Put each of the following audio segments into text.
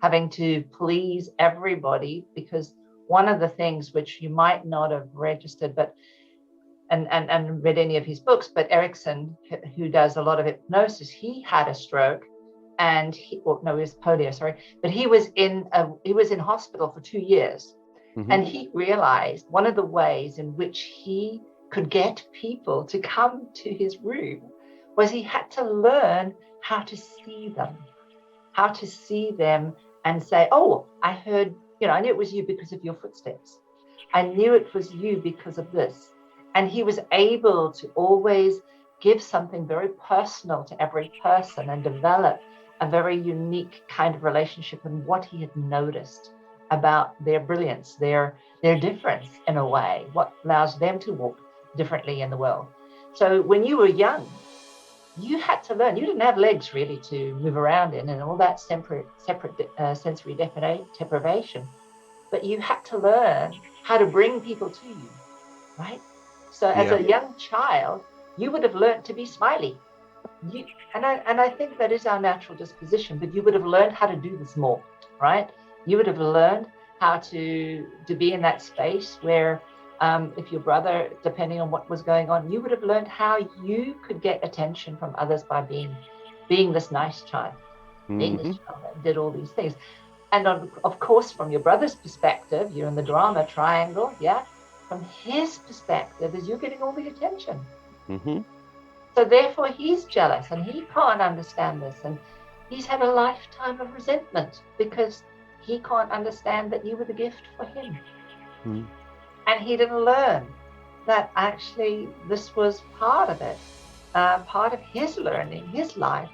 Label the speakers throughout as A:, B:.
A: having to please everybody, because one of the things which you might not have registered, but and read any of his books, but Erickson, who does a lot of hypnosis, he had a stroke, and it was polio, sorry, but he was in hospital for 2 years, and he realized one of the ways in which he could get people to come to his room was he had to learn how to see them and say, oh, I heard, I knew it was you because of your footsteps. I knew it was you because of this. And he was able to always give something very personal to every person and develop a very unique kind of relationship and what he had noticed about their brilliance, their difference in a way, what allows them to walk differently in the world. So when you were young, you had to learn. You didn't have legs really to move around in and all that separate sensory deprivation, but you had to learn how to bring people to you, right? So as a young child, you would have learned to be smiley. And I think that is our natural disposition, but you would have learned how to do this more, right? You would have learned how to be in that space where if your brother, depending on what was going on, you would have learned how you could get attention from others by being this nice child, being this child that did all these things. And of course, from your brother's perspective, you're in the drama triangle, yeah? From his perspective, is you're getting all the attention. So therefore, he's jealous and he can't understand this. And he's had a lifetime of resentment because he can't understand that you were the gift for him. And he didn't learn that actually this was part of it. Part of his learning, his life,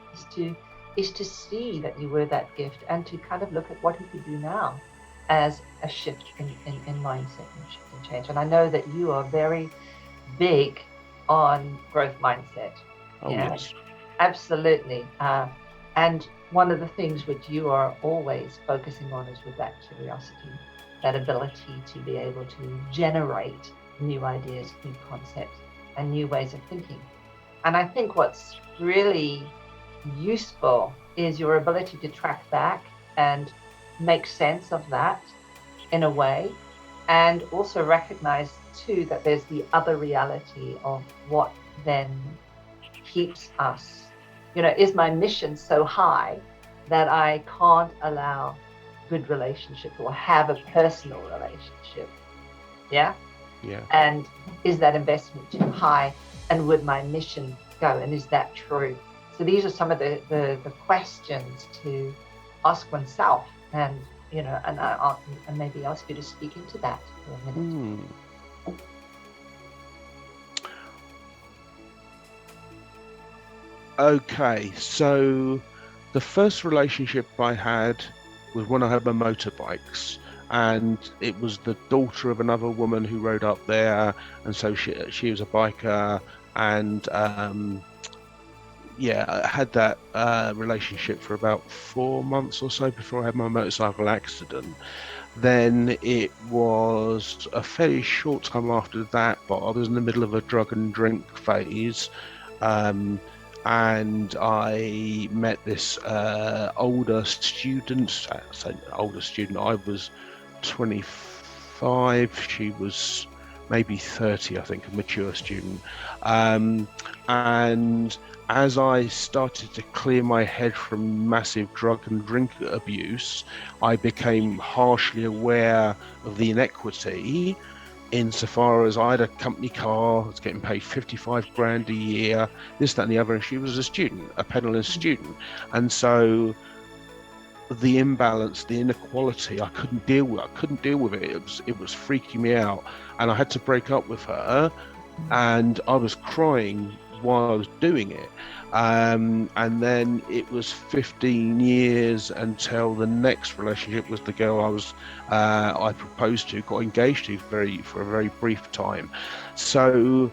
A: is to see that you were that gift and to kind of look at what he could do now as a shift in mindset and shift and change. And I know that you are very big on growth mindset.
B: Oh, yes.
A: Absolutely. And one of the things which you are always focusing on is with that curiosity, that ability to be able to generate new ideas, new concepts, and new ways of thinking. And I think what's really useful is your ability to track back and make sense of that in a way, and also recognize too that there's the other reality of what then keeps us, is my mission so high that I can't allow good relationship or have a personal relationship? Yeah. And is that investment too high, and would my mission go, and is that true? So these are some of the questions to ask oneself, and and maybe ask you to speak into that for a minute.
B: Okay, so the first relationship I had was when I had my motorbikes, and it was the daughter of another woman who rode up there, and so she was a biker, and I had that relationship for about 4 months or so before I had my motorcycle accident. Then it was a fairly short time after that, but I was in the middle of a drug and drink phase, and I met this older student. I was 25, she was maybe 30, I think, a mature student. And as I started to clear my head from massive drug and drink abuse, I became harshly aware of the inequity, insofar as I had a company car, I was getting paid 55 grand a year, this, that, and the other, and she was a student, a penniless student. And so the imbalance, the inequality, I couldn't deal with it. It was freaking me out, and I had to break up with her, and I was crying while I was doing it. And then it was 15 years until the next relationship was the girl I proposed to, got engaged to for a very brief time. So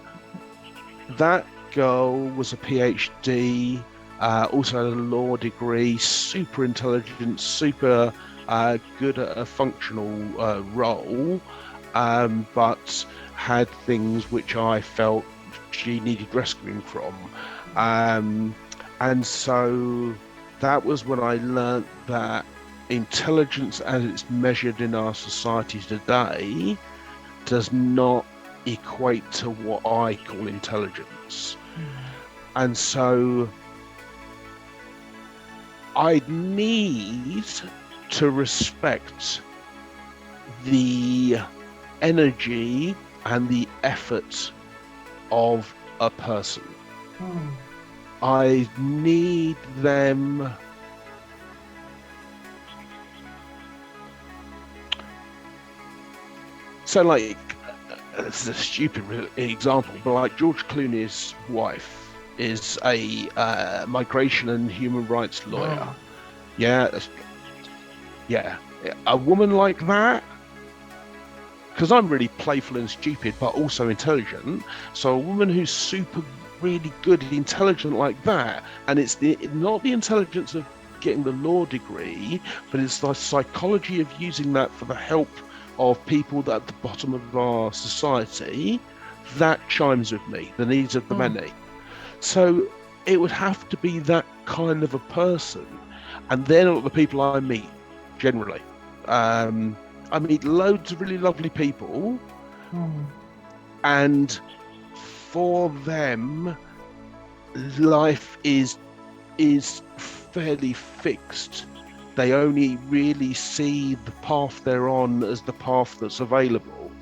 B: that girl was a PhD, also had a law degree, super intelligent, super good at a functional role, but had things which I felt she needed rescuing from. And so that was when I learned that intelligence as it's measured in our society today does not equate to what I call intelligence. And so I need to respect the energy and the effort of a person. I need them so, like, this is a stupid example, but like George Clooney's wife is a migration and human rights lawyer. Yeah, a woman like that, because I'm really playful and stupid, but also intelligent. So a woman who's really good, intelligent like that, and it's not the intelligence of getting the law degree, but it's the psychology of using that for the help of people that are at the bottom of our society, that chimes with me, the needs of the many. So it would have to be that kind of a person. And they're not the people I meet, generally. I meet loads of really lovely people, and for them, life is fairly fixed. They only really see the path they're on as the path that's available.